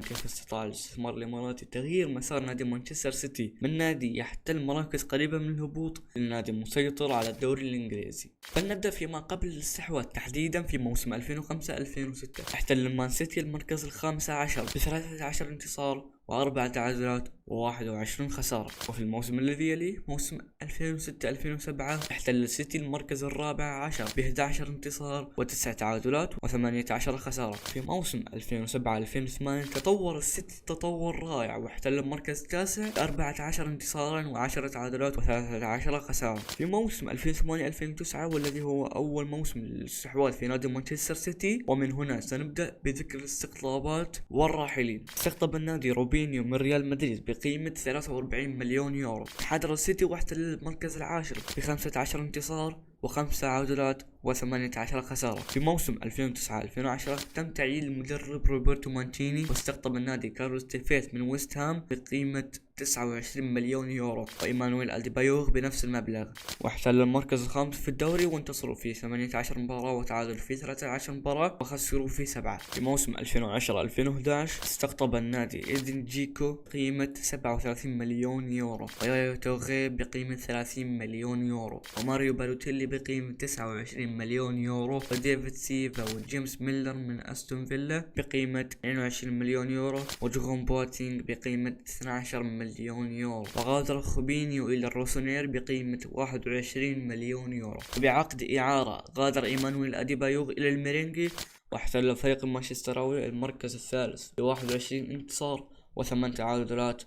كيف استطاع الاستثمار الإماراتي تغيير مسار نادي مانشستر سيتي من نادي يحتل مراكز قريبة من الهبوط لنادي مسيطر على الدوري الإنجليزي. فلنبدأ فيما قبل الاستحواذ، تحديدا في موسم 2005-2006 احتل المان سيتي المركز الخامس عشر ب13 انتصار و4 تعادلات و21 خسارة. وفي الموسم الذي يليه موسم 2006-2007 احتل السيتي المركز الرابع عشر ب11 انتصار و9 تعادلات و18 خسارة. في موسم 2007-2008 تطور السيتي تطور رائع واحتل المركز التاسع ب14 انتصارا و10 تعادلات و13 خسارة. في موسم 2008-2009 والذي هو أول موسم للاستحواذ في نادي مانشستر سيتي، ومن هنا سنبدأ بذكر الاستقطابات والراحلين. استقطب النادي روبينيو من ريال مدريد بقيمة 43 مليون يورو. حضر السيتي واحتل المركز العاشر ب15 انتصار و5 تعادلات و18 خسارة. في موسم 2009-2010 تم تعيين المدرب روبرتو مانشيني واستقطب النادي كارلوس تيفيز من ويست هام بقيمة 29 مليون يورو وإيمانويل أديبايوغ بنفس المبلغ، واحتل المركز الخامس في الدوري وانتصروا في 18 مباراة وتعادلوا في 13 مباراة وخسروا في 7. في موسم 2010-2011 استقطب النادي إيدن جيكو بقيمة 37 مليون يورو، ويايا توغي بقيمة 30 مليون يورو، وماريو بالوتيلي بقيمة 29 مليون يورو، وديفيد سيفا وجيمس ميلر من أستون فيلا بقيمة 22 مليون يورو، وجوغون بواتينغ بقيمة 12 مليون يورو. وغادر خوبينيو إلى الروسونير بقيمة 21 مليون يورو. وبعقد إعارة غادر إيمانويل أديبايوغ إلى الميرينجي واحتل فريق مانشستراوي المركز الثالث ب21 انتصار و8 تعادلات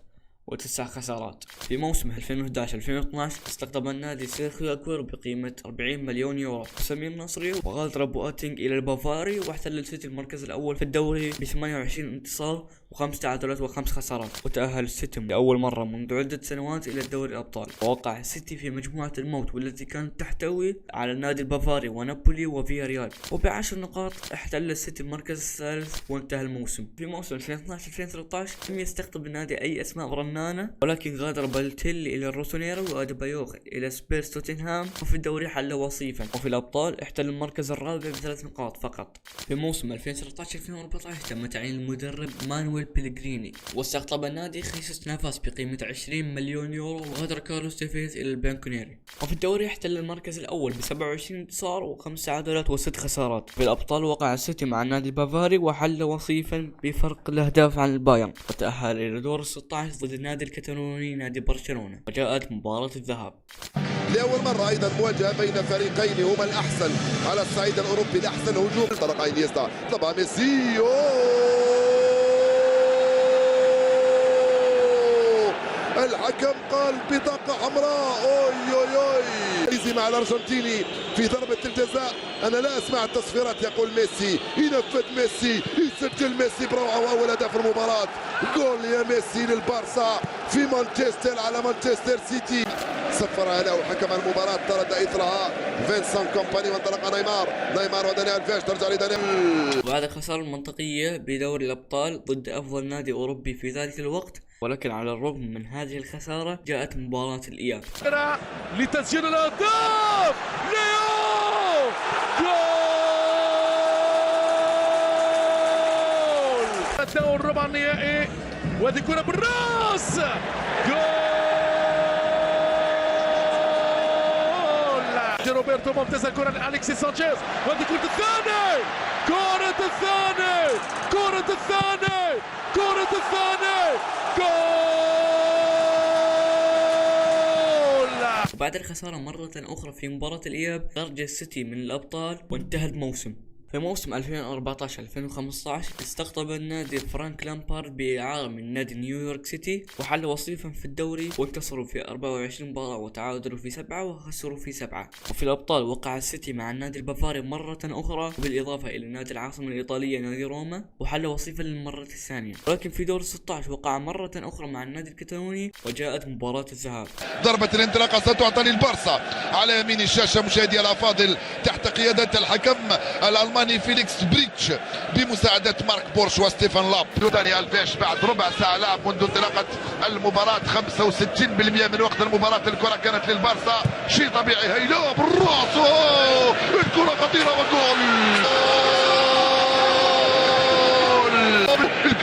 و9 خسارات. في موسم 2011-2012 استقطب النادي سيرخيو أكويرو بقيمة 40 مليون يورو وسمير نصري، وغادر بواتينغ إلى البافاري واحتل السيتي المركز الأول في الدوري ب28 انتصار و5 تعادلات و5 خسارات. وتأهل السيتي لأول مرة منذ عدة سنوات إلى دوري الأبطال. ووقع السيتي في مجموعة الموت والتي كانت تحتوي على النادي البافاري ونابولي وفيا ريال، وب10 نقاط احتل السيتي المركز الثالث وانتهى الموسم. في موسم 2012-2013 لم يستقطب النادي أي أسماء رنانة، ولكن غادر بالتيلي إلى الروسونيرو وأديبايوغ إلى سبيرس توتنهام، وفي الدوري حل وصيفا. وفي الأبطال احتل المركز الرابع ب3 نقاط فقط. في موسم 2013-2014 تم تعيين المدرب مانويل بيلغريني واستقطب النادي خيسوس نافاس بقيمة 20 مليون يورو، وغادر كارلوس تيفيز إلى البانكونيري. وفي الدوري احتل المركز الأول ب27 انتصار و5 تعادلات و6 خسارات. في الأبطال وقع السيتي مع النادي البافاري وحل وصيفا بفرق الأهداف عن البايرن، وتأهل إلى دور ال 16 ضد النادي الكتالوني نادي برشلونة، وجاءت مباراة الذهاب. لأول مرة أيضا مواجهة بين فريقين هما الأحسن على الصعيد الأوروبي، الأحسن هجوم. طرق إنيستا طبعا ميسي، الحكم قال بطاقة حمراء. اوي اوي اوي مع الارجنتيني في ضربة الجزاء. انا لا اسمع التصفيرات، يقول ميسي، ينفذ ميسي، يسجل ميسي بروعة واول هدف المباراة. جول يا ميسي للبارسا في مانشستر على مانشستر سيتي. صفرها له حكم المباراة، طرد اثرها فينسان كومباني وانطلق نيمار ودانيال فيش، ترجع لدانيال. وبعد الخسارة المنطقية بدوري الأبطال ضد أفضل نادي أوروبي في ذلك الوقت، ولكن على الرغم من هذه الخسارة جاءت مباراة الإياب لتسجيل الأهداف. ليو جول الدور الربع النهائي، وهذه كرة بالراس. جول روبرتو ممتازة الكرة لأليكسيس سانشيز، وهذه كرة الثاني، كرة الثاني، كرة الثاني، كرة الثاني، جول. وبعد الخسارة مرة أخرى في مباراة الإياب خرج السيتي من الأبطال وانتهى الموسم. في موسم 2014-2015 استقطب النادي فرانك لامبارد بإعارة من نادي نيويورك سيتي وحل وصيفا في الدوري، وانتصروا في 24 مباراة وتعادلوا في 7 وخسروا في 7. وفي الأبطال وقع السيتي مع النادي البافاري مرة أخرى، وبالإضافة إلى نادي العاصمة الإيطالية نادي روما، وحل وصيفا للمرة الثانية. ولكن في دور 16 وقع مرة أخرى مع النادي الكتالوني وجاءت مباراة الذهاب. ضربة الانطلاقة ستعطى للبارسا على يمين الشاشة مشاهدي الأفاضل تحت قيادة الحكم الألماني فيليكس بريتش بمساعدة مارك بورش وستيفان لاب. دانيال فيش بعد ربع ساعة لعب منذ انطلاقة المباراة 65% من وقت المباراة الكرة كانت للبارسا، شيء طبيعي. هيلا بالراس، الكرة خطيرة وجول.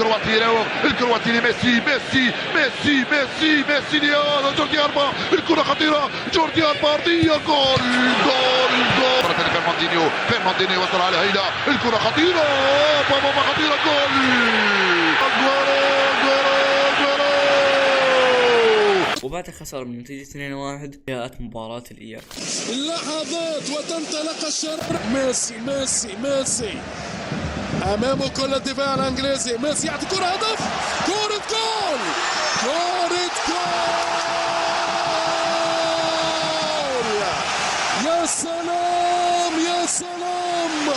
الكرواتي يراوغ الكرواتي لميسي ميسي ميسي ميسي ميسي ديال جوردي ألبا الكرة خطيرة جوردي ألبا أرضية جول جول جول فيرماندينيو وصل على هيدا الكرة خطيرة بابا خطيرة جول وبعد خسارة من نتيجة 2-1 جاءت مباراة الإياب. اللحظات وتنطلق الشرق. ميسي امامه كل الدفاع الانجليزي. ميسي يعطي كرة هدف. كرة جول يا سلام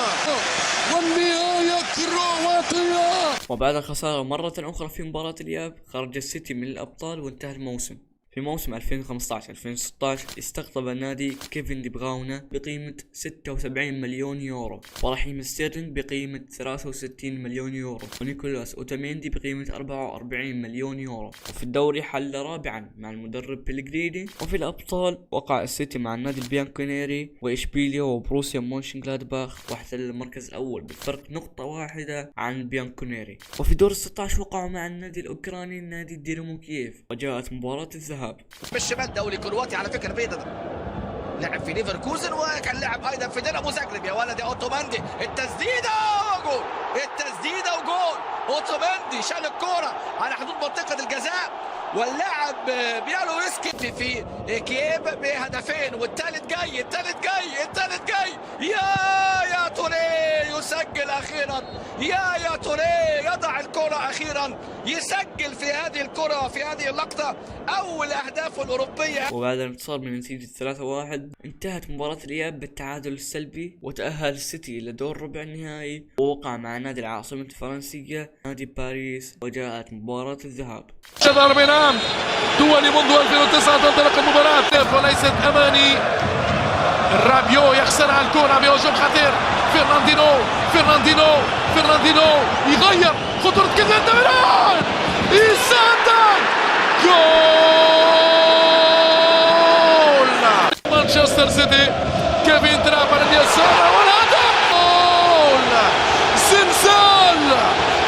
والنهاية كرواتيا. وبعد الخسارة مرة أخرى في مباراة الإياب خرج السيتي من الأبطال وانتهى الموسم. في موسم 2015-2016 استقطب النادي كيفن دي براونا بقيمة 76 مليون يورو، ورحيم ستيرلينج بقيمة 63 مليون يورو، ونيكولاس أوتاميندي بقيمة 44 مليون يورو. وفي الدوري حل رابعا مع المدرب بيلغريني. وفي الأبطال وقع السيتي مع النادي البيانكونيري وإشبيليا وبروسيا مونشنغلادباخ، واحتل المركز الأول بفرق نقطة واحدة عن البيانكونيري. وفي دور 16 وقعوا مع النادي الأوكراني النادي دينامو كييف، وجاءت مباراة الذهاب. بالشمال دولي كرواتي على فكره بيضة لعب في ليفركوزن وكان لعب ايضا في دينامو زاغرب. يا ولد يا اوتوماندي التسديده وجول وجول. اوتوماندي شال الكوره على حدود منطقه الجزاء واللاعب بيالوريسكي في كييف بهدفين والثالث جاي يا توري يسجل اخيرا. يا توري يضع الكرة اخيرا يسجل في هذه الكرة في هذه اللقطة اول اهدافه الاوروبية. وبعد الانتصار من نتيجة 3-1 انتهت مباراة الإياب بالتعادل السلبي، وتأهل السيتي إلى دور ربع النهائي ووقع مع نادي العاصمة الفرنسية نادي باريس، وجاءت مباراة الذهاب. شذر بنام دولي منذ 2009 تنطلق المباراة وليست اماني. رابيو يخسر الكرة بهجوم خطير. فرناندينو يغير خطورة كيفن دي بروين يسدد جول. مانشستر سيتي كيفن تراب على اليسار والهدف جول.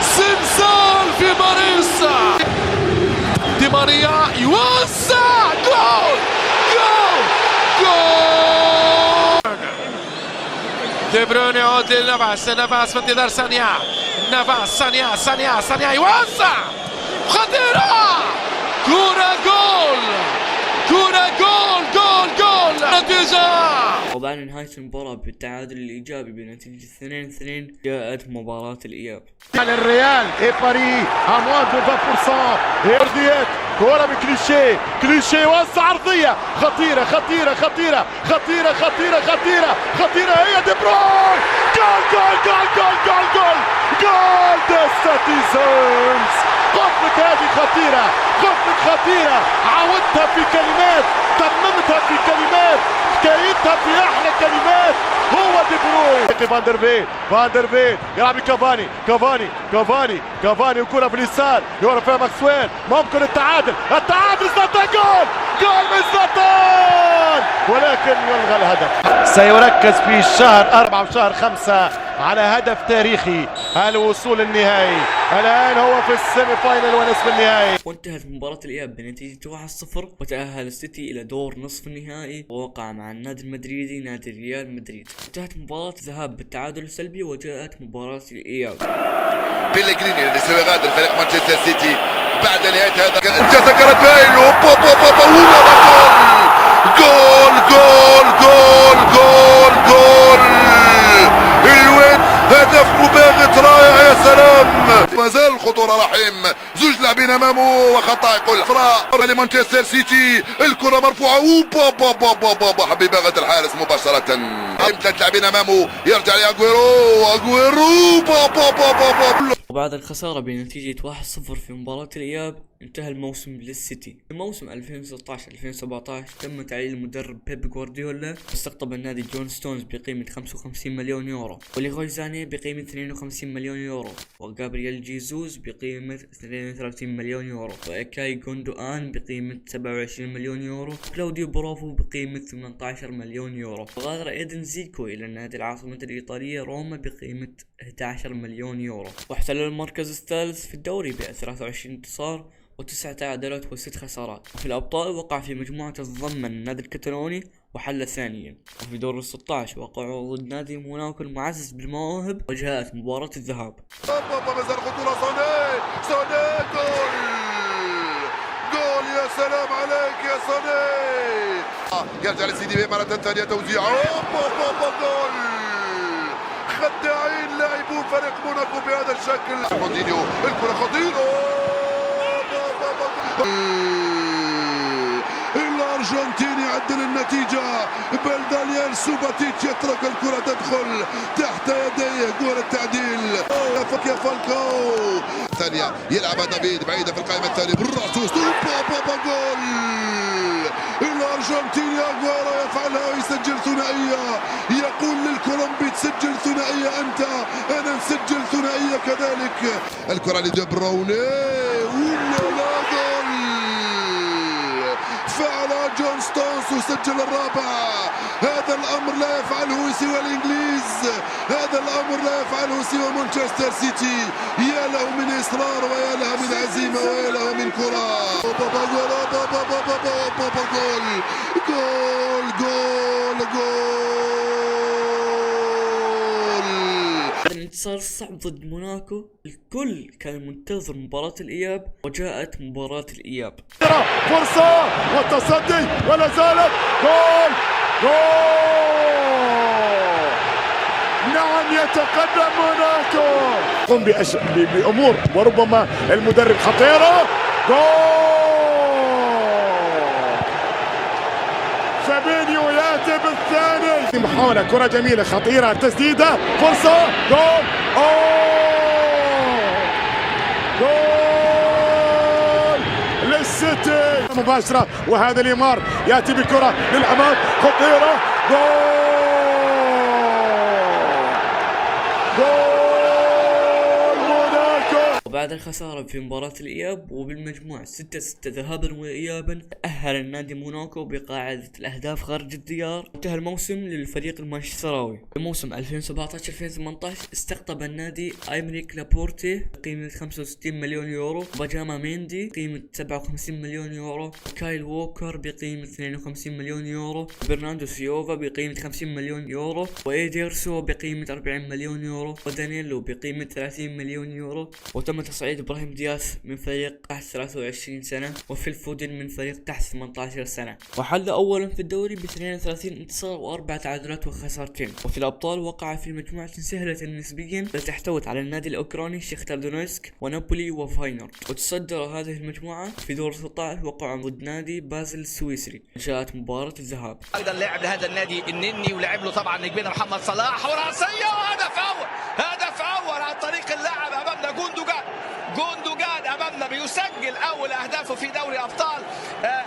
زلزال في باريس. دي ماريا يوسع جول. دي بروين يعود لنافاس في انتظار ثانية يوسع خطيرة. كرة جول نتيجة. وبعد نهاية المباراة بالتعادل الإيجابي بنتيجة 2-2 جاءت مباراة الإياب. الريال اي باري à moins de 20%. ارديات كرة بكليشيه يوسع عرضية خطيرة هي دي بروين. جول دي سيتيزنز. قلت لك هذه خطيرة عودتها في كلمات تممتها في كلمات حكايتها في احلى كلمات. هو دي بروين. فاندرفيل يلعب كافاني وكرة في اليسار يورا فيها ماكسويل. ممكن التعادل زلاتان جول من زلاتان ولكن يلغى الهدف. سيركز في شهر 4 وشهر 5 على هدف تاريخي الوصول النهائي. الآن هو في السيمي فاينل ونصف النهائي. وانتهت مباراة الإياب بنتيجة 1-0، وتأهل السيتي إلى دور نصف النهائي ووقع مع النادي المدريدي نادي ريال مدريد. انتهت مباراة الذهاب بالتعادل السلبي، وجاءت مباراة الإياب. بيلغريني اللي سوى غادر فريق مانشستر سيتي بعد نهاية هذا انجاز كرة بيل جول الوين هدف مباغت رائع يا سلام. ما زال الخطورة رحيم زوج لاعبين امامه وخطأ يقول اخرى لمانشستر سيتي. الكرة مرفوعة حب يباغت الحارس مباشرة. ثلاث لاعبين امامه يرجع لاغويرو وبعد الخسارة بنتيجة 1-0 في مباراة الإياب انتهى الموسم للسيتي. في موسم 2016-2017 تم تعيين المدرب بيب غوارديولا، واستقطب النادي جون ستونز بقيمة 55 مليون يورو، وليغوي زاني بقيمة 52 مليون يورو، وغابرييل جيزوس بقيمة 32 مليون يورو، وإيكاي غوندوان بقيمة 27 مليون يورو، كلاوديو بروفو بقيمة 18 مليون يورو. وغادر ايدن زيكو إلى النادي العاصمة الإيطالية روما بقيمة 11 مليون يورو، واحتل المركز الثالث في الدوري ب 23 انتصار و9 تعادلات و6 خسارات. وفي الأبطال وقع في مجموعة تتضمن النادي الكتالوني وحل ثانيا. وفي دور ال16 وقعوا ضد نادي موناكو المعزز بالمواهب، وجاءت مباراة الذهاب. مازال خطورة صاني جول يا سلام عليك يا صاني. يرجع لسيدي بي مرة ثانية توزيع جول. خداعين لاعبو فريق موناكو بهذا الشكل. كونتينيو الكرة خطيرة. الارجنتيني عدل النتيجة، بل دانيال سوباتيتش يترك الكرة تدخل تحت يديه. جول التعديل فك يا فالكاو. ثانية يلعبها دافيد بعيدة في القائمة الثانية بالراس جول. الارجنتيني اغويرو يفعلها ويسجل ثنائية. يقول للكولومبي تسجل ثنائية انت، انا نسجل ثنائية كذلك. الكرة لدي براوني فعل جون ستونز وسجل الرابع. هذا الامر لا يفعله سوى الانجليز، هذا الامر لا يفعله سوى مانشستر سيتي. يا له من اصرار ويا له من عزيمه ويا له من كره. جول. الانتصار الصعب ضد موناكو، الكل كان منتظر مباراة الإياب، وجاءت مباراة الإياب. فرصة والتصدي ولا زالت جول. نعم يتقدم موناكو. قم بأمور وربما المدرب خطيرة. جول. فابينيو ياتي بالثاني. محاولة كرة جميلة خطيرة، تسديدة، فرصة، جول. جول للسيتي مباشرة، وهذا ليمار ياتي بكرة للأمام خطيرة. جول. وبعد الخسارة في مباراة الإياب وبالمجموع 6-6 ذهابا وإيابا، تأهل النادي موناكو بقاعدة الأهداف خارج الديار. انتهى الموسم للفريق المانشستراوي. في موسم 2017-2018 استقطب النادي ايمريك لابورتي بقيمة 65 مليون يورو، بجاما ميندي بقيمة 57 مليون يورو، كايل ووكر بقيمة 52 مليون يورو، برناردو سيوفا بقيمة 50 مليون يورو، وإيديرسو بقيمة 40 مليون يورو، ودانيلو بقيمة 30 مليون يورو. وتم تصعيد إبراهيم دياس من فريق تحت 23 سنة، وفيل فودن من فريق تحت 18 سنة، وحل أولا في الدوري ب 32 انتصار و4 تعادلات وخسارتين. وفي الأبطال وقع في مجموعة سهلة نسبيا التي احتوت على النادي الأوكراني شختار دونيسك ونابولي وفاينورد. وتصدر هذه المجموعة في دور 16 وقع ضد نادي بازل السويسري. جاءت مباراة الذهاب. أيضا لعب لهذا النادي النني، ولعب له طبعا نجمنا محمد صلاح، ورأسية وهدف أول، هدف أول عن طريق اللاعب أمامنا جوندوجان أمامنا بيسجل أول أهدافه في دوري أبطال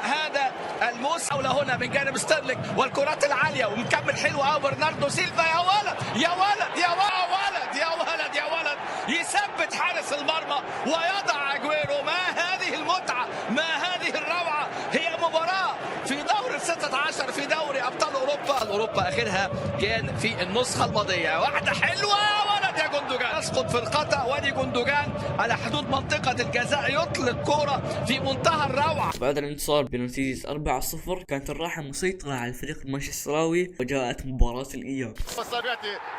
هذا الموسم. حول هنا من جانب ستيرلينج والكرات العالية، ومكمل حلو قوي برناردو سيلفا. يا ولد يا ولد يا ولد يا ولد يا ولد، يثبت حارس المرمى ويضع أجويرو. ما هذه المتعة، ما هذه الروعة. هي مباراة في دور 16 في دوري أبطال أوروبا آخرها كان في النسخة الماضية. واحدة حلوة ولد يا جوندوجان، يسقط في الخطأ. وادي جوندوجان على حدود منطقة الجزاء يطلق كرة في منتهى الروعة. بعد الانتصار بنتيجة 4-0 كانت الراحة مسيطرة على الفريق المانشستراوي، وجاءت مباراة الإياب.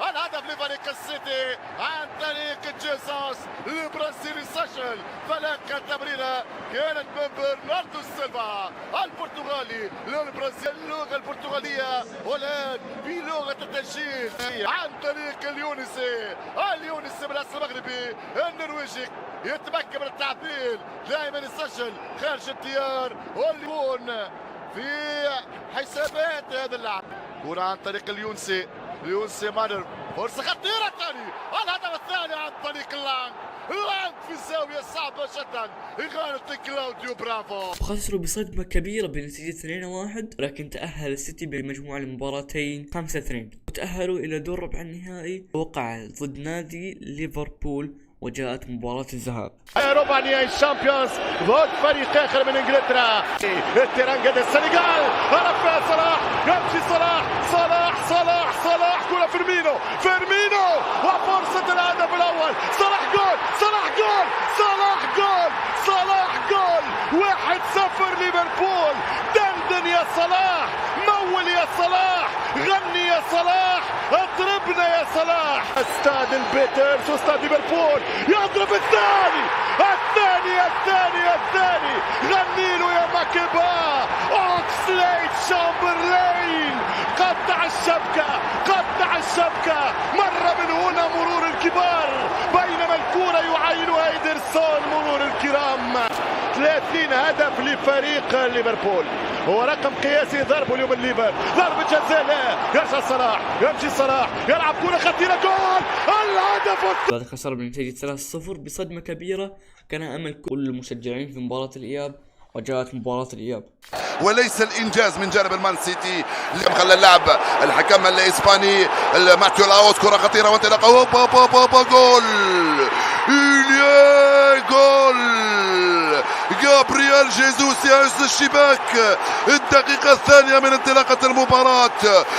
الهدف لفريق السيتي عن طريق جيسوس البرازيلي سجل، فلك التمريرة كانت من برناردو سيلفا البرتغالي للبرازيل. اللغة البرتغالية والآن بلغة التسجيل عن طريق اليونسي من الأصل المغربي النرويجي، يتمكن من التعديل، دائما يسجل خارج الديار واليون في حسابات هذا اللاعب. كرة عن طريق اليونسي مانر، فرصة خطيرة ثاني، الهدف الثاني عن طريق اللانغ الآن في الزاوية صعبة جدا، إغالة كلاوديو برافو. خسروا بصدمة كبيرة بنتيجة 2-1، ولكن تأهل السيتي بمجموع المباراتين 5-2 وتأهلوا إلى دور ربع النهائي، وقع ضد نادي ليفربول وجاءت مباراة الذهاب. ربع نهائي الشامبيونز ضد فريق آخر من إنجلترا، التيرانجا دي السنغال. هرب صلاح، يمشي صلاح كرة فيرمينو وفرصة الهدف الأول. صلاح جول 1-0 ليفربول. دندن يا صلاح، مول يا صلاح، غني يا صلاح، اضربنا يا صلاح. استاد البيترز واستاد ليفربول يضرب الثاني. غني له يا ماكيبا. اوكسليد شامبرلين قطع الشبكة، مر من هنا مرور الكبار، بينما الكرة يعاينها إيدرسون مرور الكرام. 30 هدف لفريق ليفربول، هو رقم قياسي ضربه اليوم الليفر. ضربة جزاء، لا يرجع صلاح، يمشي صلاح، يلعب كرة خطيرة، جول الهدف. بعد خسارة بنتيجة 3-0 بصدمة كبيرة كان أمل كل المشجعين في مباراة الإياب، وجاءت مباراة الإياب وليس الانجاز من جانب المان سيتي. خلى اللعب الحكم الاسباني ماتيو لاوس، كره خطيره وانطلاقه، جول جابرييل جيزوس يهز الشباك. الدقيقه الثانيه من انطلاقه المباراه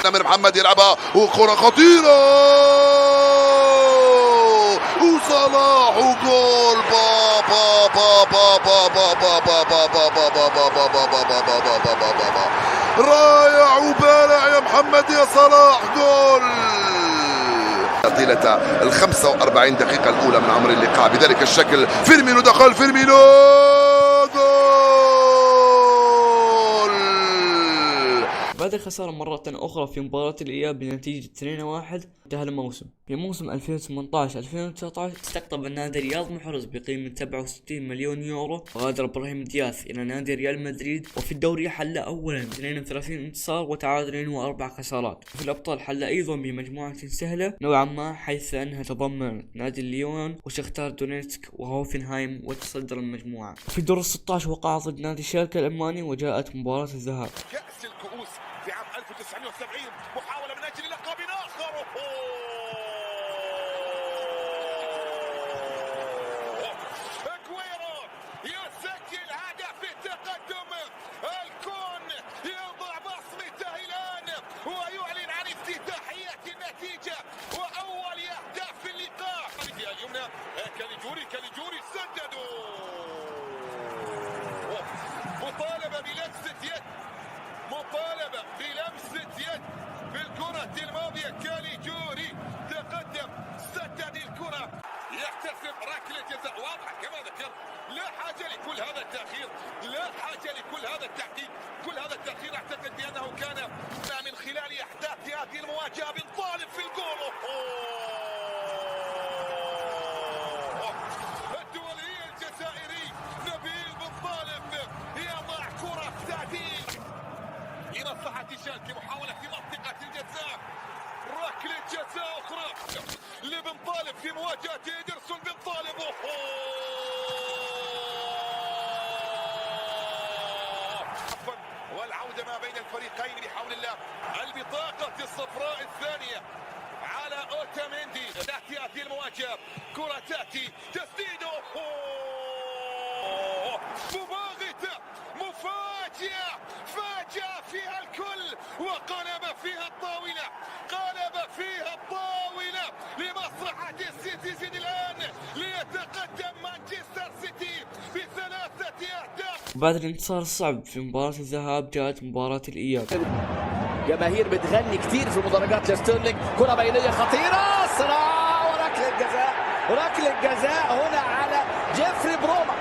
من محمد يلعبها وكره خطيره وصلاح وجول. رائع وبارع يا محمد يا صلاح، جول طيلة 45 دقيقة الأولى من عمر اللقاء بذلك الشكل. فيرمينو دخل، جول. بعد الخسارة مرة أخرى في مباراة الإياب بنتيجة 2-1 انتهى الموسم. في موسم 2018-2019 استقطب النادي رياض محرز بقيمة 67 مليون يورو، وغادر إبراهيم دياث إلى نادي ريال مدريد. وفي الدوري حل أولا 32 انتصار وتعادل و4 خسارات. في الأبطال حل أيضا بمجموعة سهلة نوعا ما، حيث أنها تضمن نادي ليون وشختار دونيتسك وهوفنهايم وتصدر المجموعة. في دور 16 وقع ضد نادي شالكة الألماني وجاءت مباراة الذهاب. كأس الكؤوس في عام 1970، محاولة من أجل لقب آخر. أجويرو يسجل هدف التقدم. الكون يضع بصمته الآن ويعلن عن افتتاحية النتيجة وأول أهداف في اللقاء. اليمنى كاليجوري سددوا. مطالبة بلمسة يد بالكرة الماضية. كاليجوري تقدم، سدد الكرة، يحتسب ركلة جزاء واضحة كما ذكرت. لا حاجة لكل هذا التأخير، لا حاجة لكل هذا التحقيق. كل هذا التأخير أعتقد بأنه كان من خلال أحداث هذه المواجهة بن طالب في الجول. الدولي الجزائري نبيل بن طالب يضع كرة تعديل لمصلحة شالكة. محاولة في منطقة الجزاء، ركلة جزاء أخرى لبن طالب في مواجهة إيدرسون. بن طالب والعودة ما بين الفريقين بحول الله. البطاقة الصفراء الثانية على أوتاميندي. تأتي هذه المواجهة، كرة تأتي، تسديده مباغتة، مفاجئة، فاجأ فيها الكل وقلب فيها الطاولة لمصلحة السيتيزن الآن ليتقدم مانشستر سيتي ب3 أهداف. بعد الانتصار الصعب في مباراة الذهاب جاءت مباراة الإياب. جماهير بتغني كتير في مدرجات لستيرلينج. كرة بينية خطيرة، صراع وركلة جزاء هنا على جيفري بروما.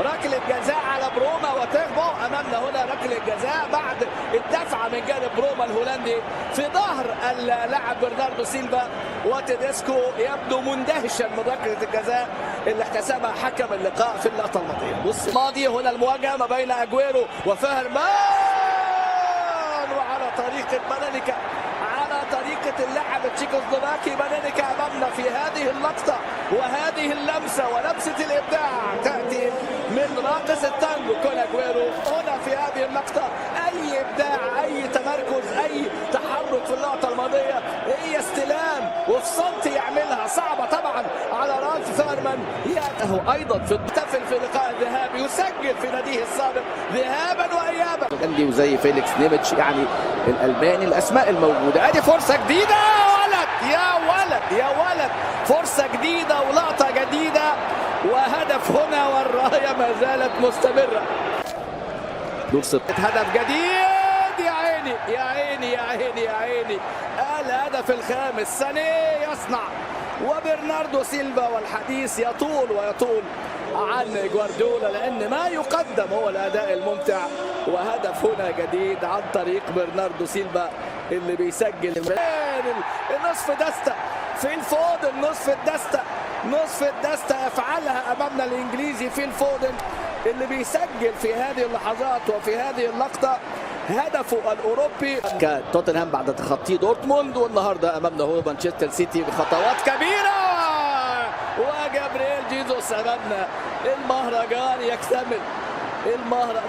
ركلة جزاء على بروما وتغبو. أمامنا هنا ركلة جزاء بعد الدفعة من جانب بروما الهولندي في ظهر اللاعب برناردو سيلفا. وتيديسكو يبدو مندهشا من ركلة الجزاء اللي احتسبها حكم اللقاء في اللقطة الماضية. بص ماضي هنا المواجهة ما بين أجويرو وفهرمان، وعلى طريق الملكة، على طريق طريقة اللعب التشيكوسلوفاكي بانينيكا أمامنا في هذه اللقطة، وهذه اللمسة ولمسة الإبداع تأتي من راقص التانجو كون أجويرو هنا في هذه اللقطة. أي إبداع، أي تمركز، أي تحرك في اللقطة الماضية، هي استلام وفي سنتي يعملها، صعبة طبعا على رالف ثورمان. يأته أيضا في التفل في لقاء الذهاب، يسجل في ناديه السابق ذهابا وإيابا. عندي وزي فيليكس نيميتش يعني الألماني، الأسماء الموجودة. أدي فرصة جديدة، يا ولد يا ولد يا ولد، فرصة جديدة ولقطة جديدة وهدف هنا، والراية ما زالت مستمرة. هدف جديد، يا عيني يا عيني يا عيني يا عيني. الهدف الخامس، سانيه يصنع وبرناردو سيلفا، والحديث يطول ويطول عن جوارديولا لأن ما يقدم هو الأداء الممتع. وهدف هنا جديد عن طريق برناردو سيلفا اللي بيسجل النصف دستة في الفودن، نصف الدستة يفعلها أمامنا الإنجليزي في الفودن اللي بيسجل في هذه اللحظات وفي هذه اللقطة هدفه الأوروبي. كان توتنهام بعد تخطي دورتموند، والنهارده أمامنا هو مانشستر سيتي بخطوات كبيرة، وجابرييل جيزوس أمامنا. المهرجان يكتمل،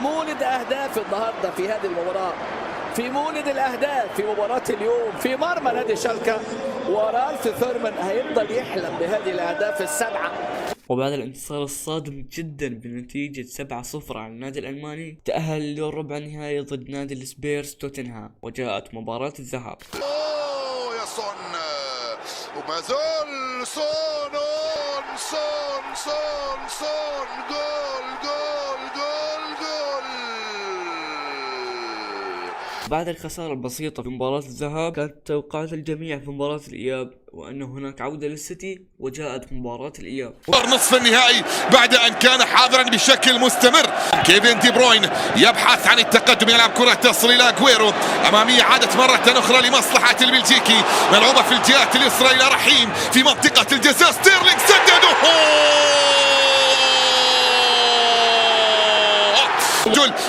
مولد أهداف النهارده في هذه المباراة، في مولد الأهداف في مباراة اليوم في مرمى نادي شالكة، ورالف ثورمان هيفضل يحلم بهذه الأهداف السبعة. وبعد الانتصار الصادم جدا بنتيجة 7-0 على النادي الألماني، تأهل لدور ربع النهائي ضد نادي السبيرز توتنهام، وجاءت مباراة الذهاب. يا سون، وما زال سون جول جول جول جول. بعد الخسارة البسيطة في مباراة الذهاب، كانت توقعات الجميع في مباراة الإياب وأن هناك عودة للسيتي، وجاءت مباراة الإياب. نصف النهائي بعد أن كان حاضرا بشكل مستمر. كيفن دي بروين يبحث عن التقدم، يلعب كرة تصل إلى أجويرو، أمامية عادت مرة أخرى لمصلحة البلجيكي، ملعوبة في الجهة اليسرى إلى رحيم في منطقة الجزاء، ستيرلينغ سدده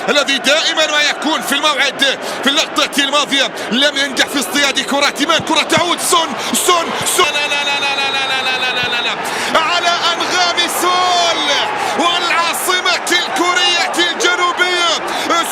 الذي دائما ما يكون في الموعد. في اللقطة الماضية لم ينجح في اصطياد كرة، من كرة تعود سون لا لا لا لا لا لا لا لا لا لا على أنغام سول والعاصمة الكورية الجنوبية.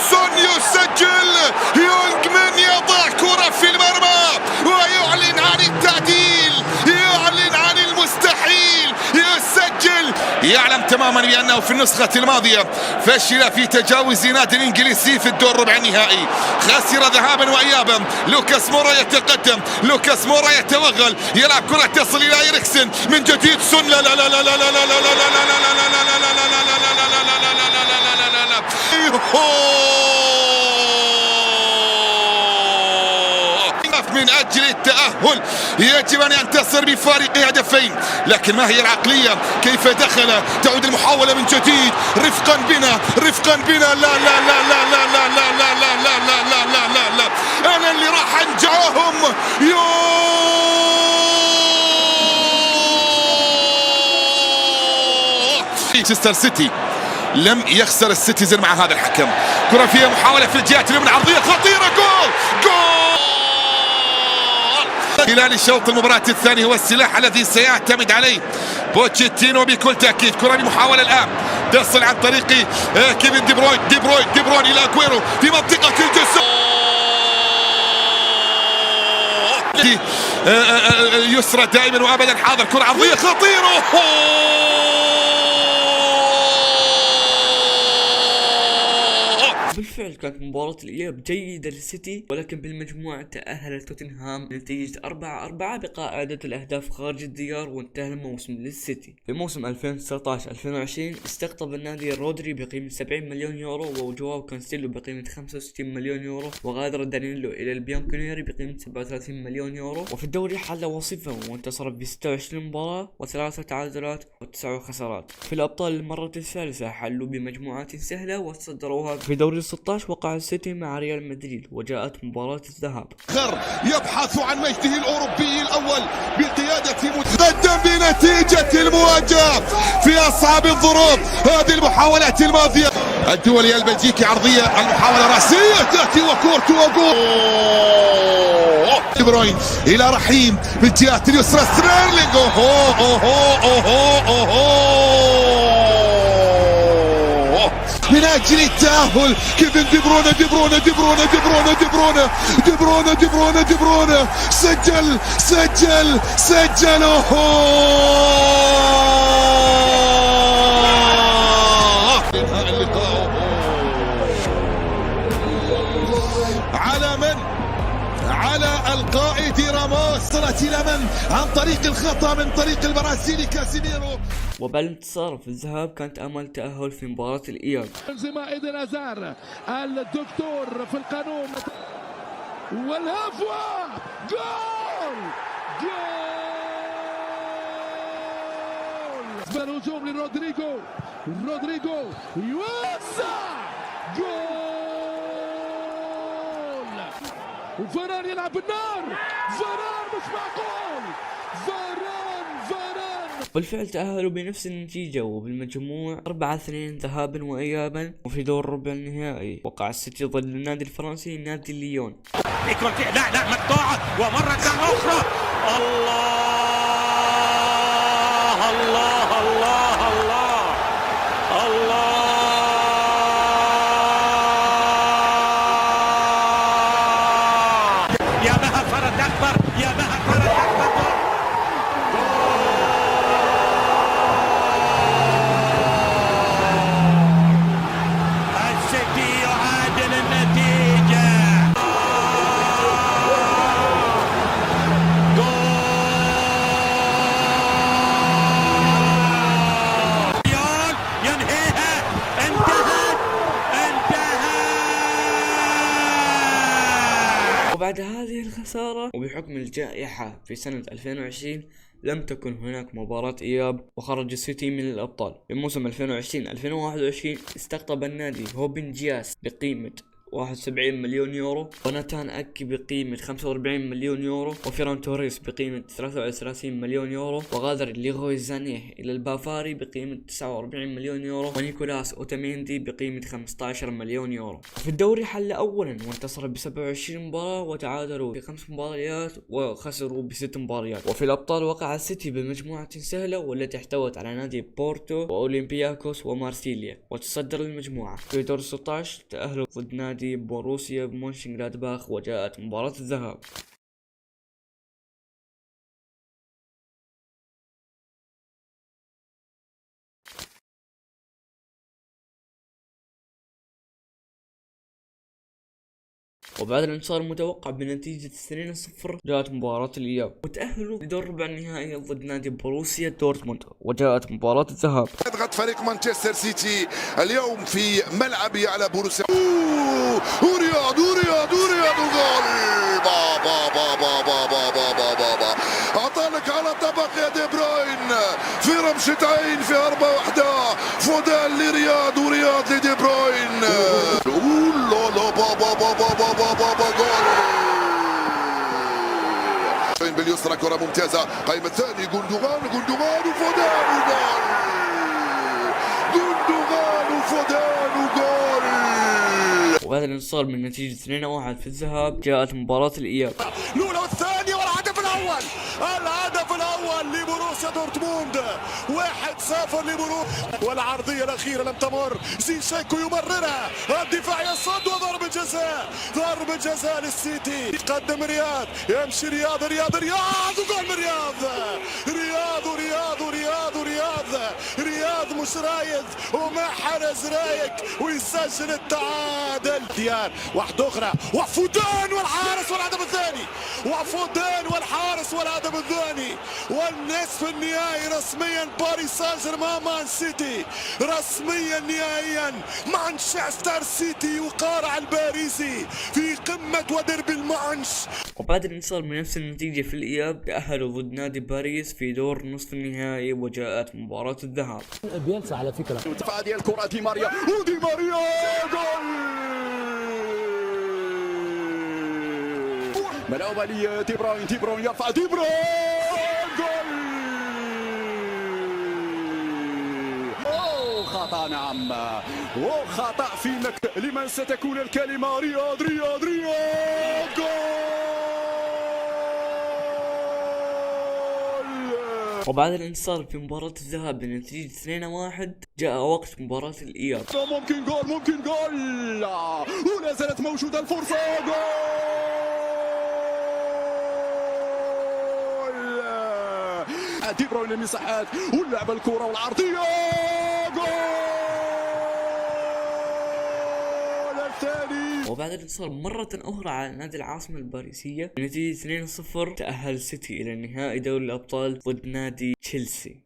سون يسجل، يونغ من يضع كرة في المرمى ويعلن عن التعديل، يعلن عن المستحيل، يسجل. يعلم تماما بأنه في النسخة الماضية فشل في تجاوز نادي الإنجليزي في الدور ربع النهائي، خسر ذهابا وإيابا. لوكاس مورا يتقدم، لوكاس مورا يتوغل، يلعب كرة تصل إلى إريكسن من جديد. سون لا لا لا لا لا لا لا لا لا من أجل التأهل يجب أن ينتصر بفارق هدفين، لكن ما هي العقلية؟ كيف دخل؟ تعود المحاولة من جديد، رفقا بنا لا لا لا لا لا لا لا لا لا لا لا لا لا لا، أنا اللي راح أنجعهم. مانشستر سيتي لم يخسر السيتيزن مع هذا الحكم. كرة فيها محاولة في الجهة اليمنى، عرضية خطيرة، جول خلال الشوط المباراة الثاني، هو السلاح الذي سيعتمد عليه بوتشيتينو بكل تأكيد. كرة بمحاولة الآن تصل عن طريق كيفن دي بروين إلى أجويرو في منطقة الجزاء، يسرى دائما وأبدا حاضر. كرة عرضية خطيرة، بالفعل كانت مباراة الإياب جيدة للسيتي، ولكن بالمجموع تأهل توتنهام بنتيجة 4-4 بقاعدة الأهداف خارج الديار، وانتهى الموسم للسيتي. في موسم 2019-2020 استقطب النادي رودري بقيمة 70 مليون يورو، وجواو كانسيلو بقيمة 65 مليون يورو، وغادر دانيلو إلى البيانكونيري بقيمة 37 مليون يورو. وفي الدوري حل وصفه وانتصر ب 26 مباراة و3 تعادلات و9 خسارات. في الأبطال للمرة الثالثة حلوا بمجموعات سهلة وتصدروها. في دوري 16 وقع السيتي مع ريال مدريد، وجاءت مباراة الذهاب. يبحث عن مجده الأوروبي الأول بقيادة متقدم بنتيجة المواجهة في أصعب الظروف. هذه المحاولات الماضية الدولي البلجيكي عرضية المحاولة رأسية تأتي وكورتوا جول. دي بروين إلى رحيم بالجهة اليسرى ستيرلينج. من أجل التأهل كيفن دي بروين دي بروين دي بروين دي بروين دي بروين دي بروين دي بروين دي بروين سجل سجل سجل. على من؟ على القائد راموس. صلت إلى من؟ عن طريق الخطأ من طريق البرازيلي كاسيميرو. وبعد الانتصار في الذهاب كانت امل تأهل في مباراة الإياب. بنزيما ايدن هازار الدكتور في القانون والهفوة جول جول. الهجوم لرودريجو رودريجو يوسع جول. وفاران يلعب بالنار. فاران مش معقول. فاران بالفعل تأهلوا بنفس النتيجة وبالمجموع 4-2 ذهابا وإيابا. وفي دور ربع النهائي وقع السيتي ضد النادي الفرنسي نادي ليون. لا مقطوعة ومرة أخرى. الله الله الله الله الله. يا بها فرد أكبر يا بها فرد أكبر. وبعد هذه الخسارة وبحكم الجائحة في سنة 2020 لم تكن هناك مباراة إياب، وخرج السيتي من الأبطال. في موسم 2020-2021 استقطب النادي هوبن جياس بقيمة 71 مليون يورو، وناتان أكي بقيمة 45 مليون يورو، وفيران توريس بقيمة 33 مليون يورو، وغادر ليغوي زانيه إلى البافاري بقيمة 49 مليون يورو، ونيكولاس أوتاميندي بقيمة 15 مليون يورو. في الدوري حل أولا وانتصر ب 27 مباراة، وتعادلوا في 5 مباريات وخسروا ب6 مباريات. وفي الأبطال وقع السيتي بمجموعة سهلة والتي احتوت على نادي بورتو وأولمبياكوس ومارسيليا، وتصدر المجموعة. في دور 16 تأهلوا ضد نادي بوروسيا مونشنغلادباخ، وجاءت مباراة الذهاب. وبعد الانتصار المتوقع بنتيجة 2-0 جاءت مباراة الإياب، وتأهلوا لدور ربع النهائي ضد نادي بروسيا دورتموند، وجاءت مباراة الذهاب. يضغط فريق مانشستر سيتي اليوم في ملعبه على بروسيا. ورياض وجول. بابا بابا بابا بابا بابا اعطالك على طبق يا دي بروين في رمشة عين في 4-1. فودان لرياض ورياض لدي بروين. لا بابا بابا بابا بابا جول باليسرى. كرة ممتازة. قائمة الثاني جوندوغان وفودان وجول. جوندوغان وفودان وجول. وبعد الانتصار من نتيجة 2-1 في الذهاب جاءت مباراة الإياب. الأولى والثانية والهدف الأول. الهدف الأول لبروسيا دورتموند. 1-0 لبروسيا. والعرضية الأخيرة لم تمر. زينشينكو يمررها. الدفاع يصد وضربة جزاء. ضربة جزاء للسيتي. يتقدم رياض. يمشي رياض وجول من رياض مش رايد وما حرز رايك ويسجل التعادل. ديان واحدة أخرى وفودان والحارس والهدف الثاني. والنصف النهائي رسميا باريس سان جيرمان مان سيتي. رسميا نهائيا مانشستر سيتي يقارع الباريسي في قمة ودرب المانش. وبعد الانتصار من نفس النتيجة في الإياب تأهلوا ضد نادي باريس في دور نصف النهائي، وجاءت مباراة الذهاب. بيلسع على فكرة. هذه الكرة دي ماريا جول. ملعوبة لي دي بروين يرفع دي بروين جول. خطأ نعم، وخطأ في لمن ستكون الكلمة. رياض رياض رياض جول. وبعد الانتصار في مباراة الذهاب بنتيجة 2-1 جاء وقت مباراة الإياب. ممكن جول ممكن جول، ولا زالت موجودة الفرصة. جول دي بروين المساحات واللعبة الكرة والعرضية. جول الثاني. وبعد الانتصار مرة أخرى على نادي العاصمة الباريسية بنتيجة 2-0 تأهل السيتي إلى نهائي دوري الأبطال ضد نادي تشيلسي.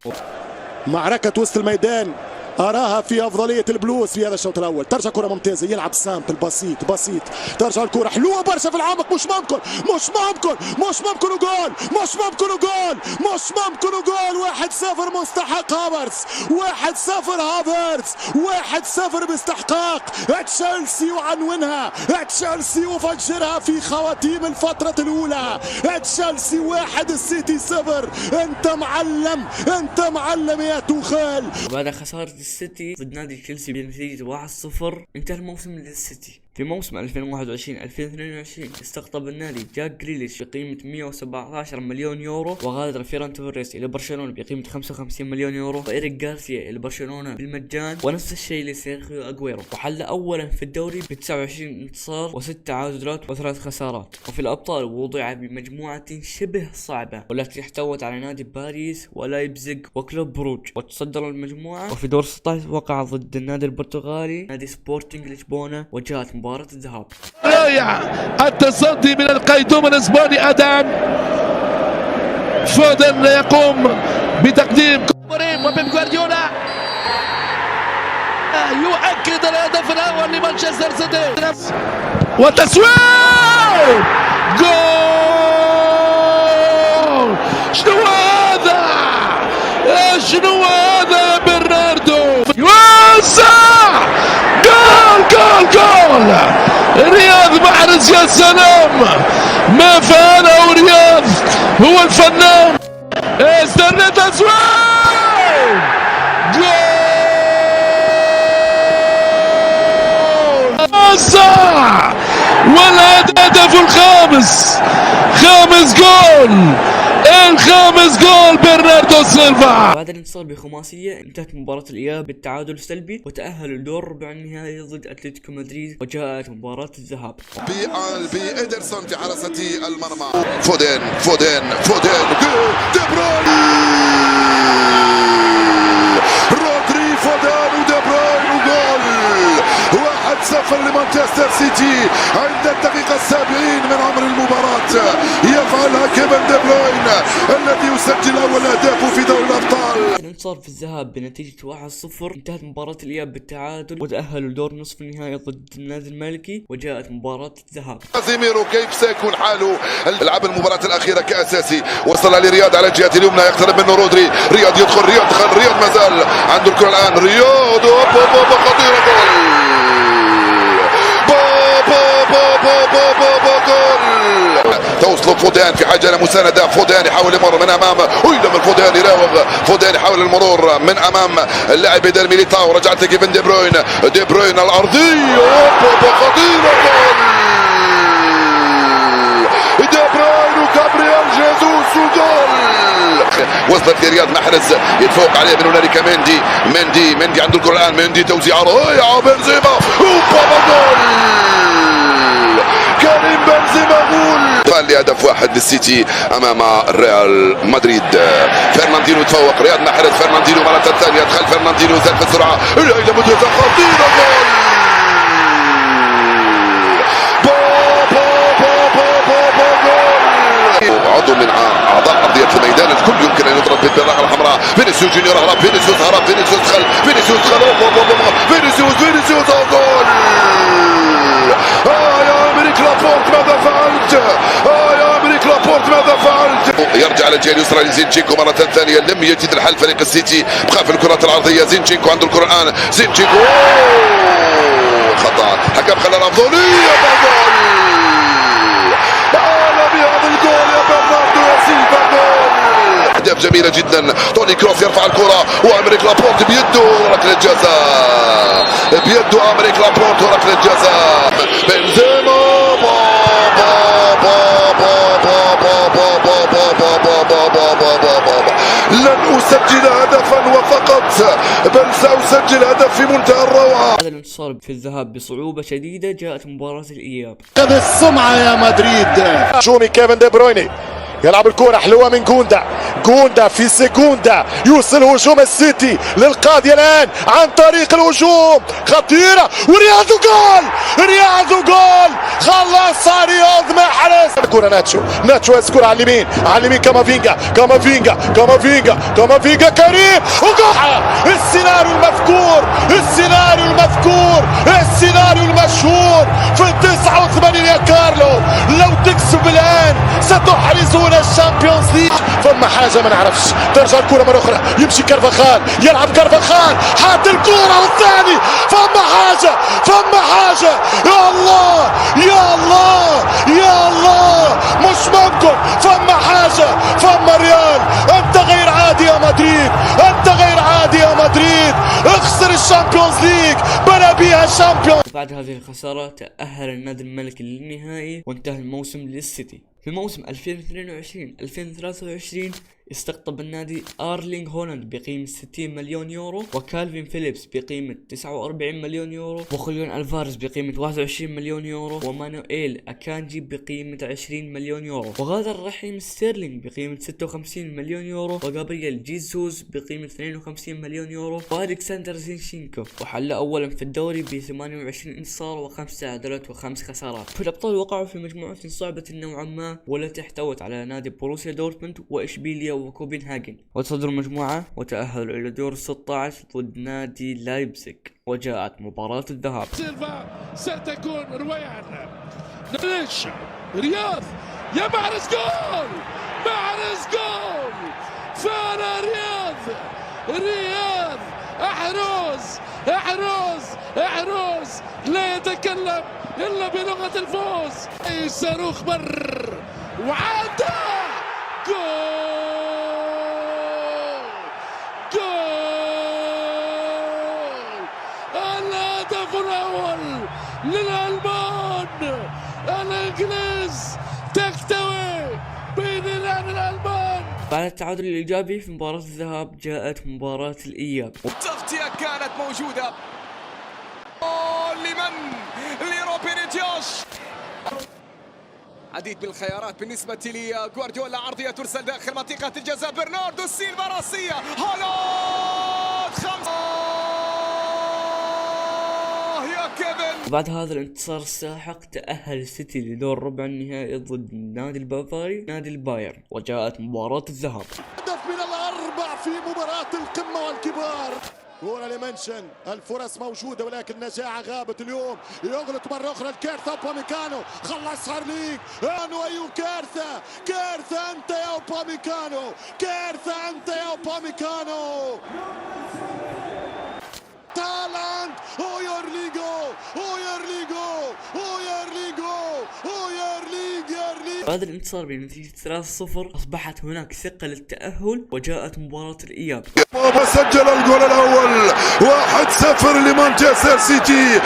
معركة وسط الميدان أراها في أفضلية البلوز في هذا الشوط الأول. ترجع كرة ممتازة، يلعب سامبل بسيط، ترجع الكرة حلوة برشا في العمق. مش ممكن وجول. 1-0 مستحق هافرتز، 1-0 باستحقاق تشيلسي، وعنونها تشيلسي وفجرها في خواتيم الفترة الأولى. تشيلسي 1 السيتي 0. أنت معلم يا توخيل. وبعد خسارة السيتي ضد نادي تشيلسي بنتيجة 1-0 انتهى الموسم للسيتي. في موسم 2021-2022 استقطب النادي جاك جريليش بقيمة 117 مليون يورو، وغادر فيران توريس إلى برشلونة بقيمة 55 مليون يورو، وإيريك غارسيا إلى برشلونة بالمجان، ونفس الشيء لسيرخيو أغويرو. وحل أولا في الدوري ب 29 انتصار و6 تعادلات و3 خسارات. وفي الأبطال وضع بمجموعة شبه صعبة والتي احتوت على نادي باريس ولايبزيغ وكلوب بروج، وتصدر المجموعة. وفي دور 16 وقع ضد النادي البرتغالي نادي سبورتينغ لشبونة، وجاءت مباراة الذهاب. رائع التصدي من القيدوم الاسباني ادم فودن يقوم بتقديم كوريم، وبيب جوارديولا يؤكد الهدف الاول لمانشستر سيتي، وتسويق جول. شنو هذا برناردو يوسع. جول رياض محرز، يا سلام ما فعله رياض، هو الفنان. استنى تسويق جول صح، والهدف الخامس، الخامس جول برناردو سيلفا. بعد الانتصار بخماسية انتهت مباراة الإياب بالتعادل السلبي، وتأهلوا لدور ربع النهائي ضد أتلتيكو مدريد، وجاءت مباراة الذهاب بإيدرسون في حراسة المرمى. فودين دي بروين، رودري فودين ودي بروين، وجول 1-0 لمانشستر سيتي عند الدقيقة 70 من عمر المباراة. يفعلها كيفن دي بروين الذي يسجل أول أهدافه في دوري الأبطال. الانتصار في الذهاب بنتيجة 1-0 انتهت مباراة الإياب بالتعادل، وتأهلوا لدور نصف النهائي ضد النادي المالكي، وجاءت مباراة الذهاب. كازيميرو كيف سيكون حاله؟ لعب المباراة الأخيرة كأساسي، وصل لرياض على الجهة اليمنى، يقترب منه رودري. رياض يدخل رياض ما زال عنده الكرة الآن. رياض خطيرة، جول. توصل فودان في حاجة لمساندة. فودان يحاول يمر من أمام، ويلم الفودان يراوغ. فودان يحاول المرور من أمام اللاعب بدل ميليتاو. رجعت لكيفن دي بروين الأرضية خطيرة، جول. دي بروين وكابريال جيزوس، وجول. وصلت لرياض محرز، يتفوق عليه من هنالك مندي عنده الكرة الآن. مندي توزيع رائعة، بنزيما وبابا جول. كريم بنزيما جول. لهدف واحد للسيتي امام ريال مدريد. فرناندينو يتفوق، رياض محرز، فرناندينو مرة ثانية، دخل فرناندينو، زاد في السرعة، الهجمة مدوزة خطيرة، جول. عضو من اعضاء ارضيه الميدان، الكل يمكن ان يضرب بالبراقه الحمراء. فينيسيوس جونيور هرب، فينيسيوس دخل، فينيسيوس جول. يا أمريك لابورت ماذا فعلت؟ يرجع على الجهه اليسرى لزينشينكو مرة ثانية، لم يجد الحل فريق السيتي، بقى في الكرات العرضية. زينشينكو عنده الكرة الآن، زينشينكو خطأ، حكم خلى الأفضلية، جول. عالمي هذا الجول يا برناردو سيلفا، جول. أهداف جميلة جميلة جدا. توني كروس يرفع الكرة وأمريك لابورت بيده ركلة جزاء، بيده أمريك لابورت وركلة جزاء. بنزيما لن أسجل هدفا وفقط، بل سأسجل هدف في منتهى الروعة. هذا الانتصار في الذهاب بصعوبة شديدة جاءت مباراة الإياب. هذه السمعة يا مدريد. شومي كيفن دي برويني يلعب الكرة حلوة من جوندا في سيكوندا يوصل هجوم السيتي للقاضية الآن عن طريق الهجوم خطيرة ورياض جول خلص رياض محرز. الكرة ناتشو الكرة على اليمين كامافينجا كريم وجول. السيناريو المشهور في 89 يا كارلو. لو تكسب الآن ستحرزون الشامبيونز ليج. فما حاجة ما نعرفش. ترجع الكرة مرة أخرى يمشي كارفاخال يلعب كارفاخال حاط الكرة والثاني. فما حاجة يا الله مش ممكن. فما حاجة فما ريال. أنت غير عادي يا مدريد اخسر الشامبيونز ليج بلا بيها الشامبيون. بعد هذه الخسارة تأهل النادي الملكي للنهائي وانتهى الموسم للسيتي. في موسم 2022-2023 استقطب النادي أرلينغ هولاند بقيمة 60 مليون يورو، وكالفين فيليبس بقيمة 49 مليون يورو، وخوليون ألفاريز بقيمة 21 مليون يورو، ومانويل أكانجي بقيمة 20 مليون يورو، وغادر رحيم ستيرلينغ بقيمة 56 مليون يورو، وغابرييل جيسوس بقيمة 52 مليون يورو، وألكسندر زينشينكو، وحل أولا في الدوري ب 28 انتصار و5 تعادلات و5 خسارات. فالأبطال وقعوا في مجموعة صعبة نوعا ما، والتي احتوت على نادي بروسيا دورتموند وإشبيليا وكوبنهاجن، وتصدروا المجموعة وتأهلوا إلى دور 16 ضد نادي لايبزيغ. وجاءت مباراة الذهاب. سيلفا ستكون رويان نريش رياض يا محرز جول فانا رياض احروز لا يتكلم إلا بلغة الفوز. أي صاروخ مر وعادة جول الهدف الأول للألمان. الإنجليز تكتوي بإذن الألمان. بعد التعادل الإيجابي في مباراة الذهاب جاءت مباراة الإياب. تغطية كانت موجودة لروبن دياش. عديد من الخيارات بالنسبة لغوارديولا. عرضية ترسل داخل منطقة الجزاء. برناردو سيلفا راسية. هالاند 5 يا كيفن. وبعد هذا الانتصار الساحق تأهل السيتي لدور ربع النهائي ضد النادي البافاري نادي البايرن، وجاءت مباراة الذهاب. هدف من الأربع في مباراة القمة والكبار. كرة لمنشن، الفرص موجودة ولكن النجاعة غابت اليوم. يغلط مرة أخرى الكارثة أوباميكانو خلصها ليك. أيوه كارثة أنت يا أوباميكانو. تالنت يورليغو. بعد الانتصار بنتيجة 3-0 أصبحت هناك ثقة للتأهل، وجاءت مباراة الإياب. وسجل الجول الأول 1-0 لمانشستر سيتي.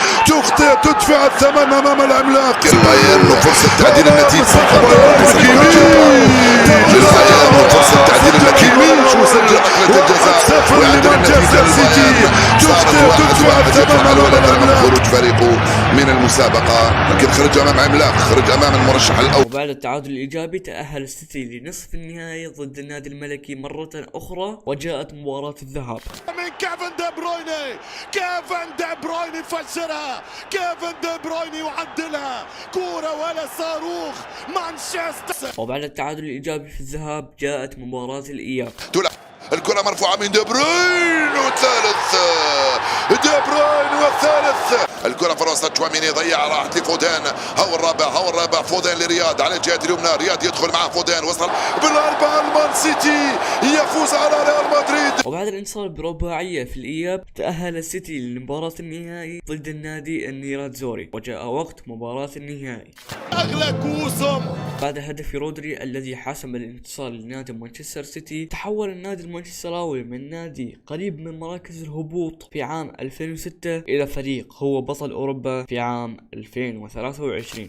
تدفع الثمن أمام العملاق البايرن. فرصة تعديل النتيجة للبايرن، وفرصة تعديل النتيجة وسجل ركلة الجزاء ويعدل النتيجة للبايرن. تدفع الثمن أمام العملاق. خروج فريقه من المسابقة، لكن خرج أمام عملاق، خرج أمام المرشح الأول. وبعد التعادل الإيجابي تأهل السيتي لنصف النهائي ضد النادي الملكي مرة أخرى، وجاءت مباراة الذهاب. من كيفن دي برويني فجرها. يعدلها كورة ولا صاروخ مانشستر. وبعد التعادل الإيجابي في الذهاب جاءت مباراة الإياب. الكرة مرفوعة من دي بروين والثالث. الكرة في الوسط. تشواميني اليمين يضيع، راحت لفودان، هو الرابع فودان لرياض على الجهه اليمنى، رياض يدخل معه فودان، وصل بالاربعه المان سيتي يفوز على ريال مدريد. وبعد الانتصار برباعية في الإياب تأهل السيتي لمباراة النهائي ضد النادي النيراتزوري، وجاء وقت مباراة النهائي. اغلى كوسم بعد هدف رودري الذي حسم الانتصار لنادي مانشستر سيتي، تحول النادي المانشستراوي من نادي قريب من مراكز الهبوط في عام 2006 إلى فريق هو بطل أوروبا في عام 2023.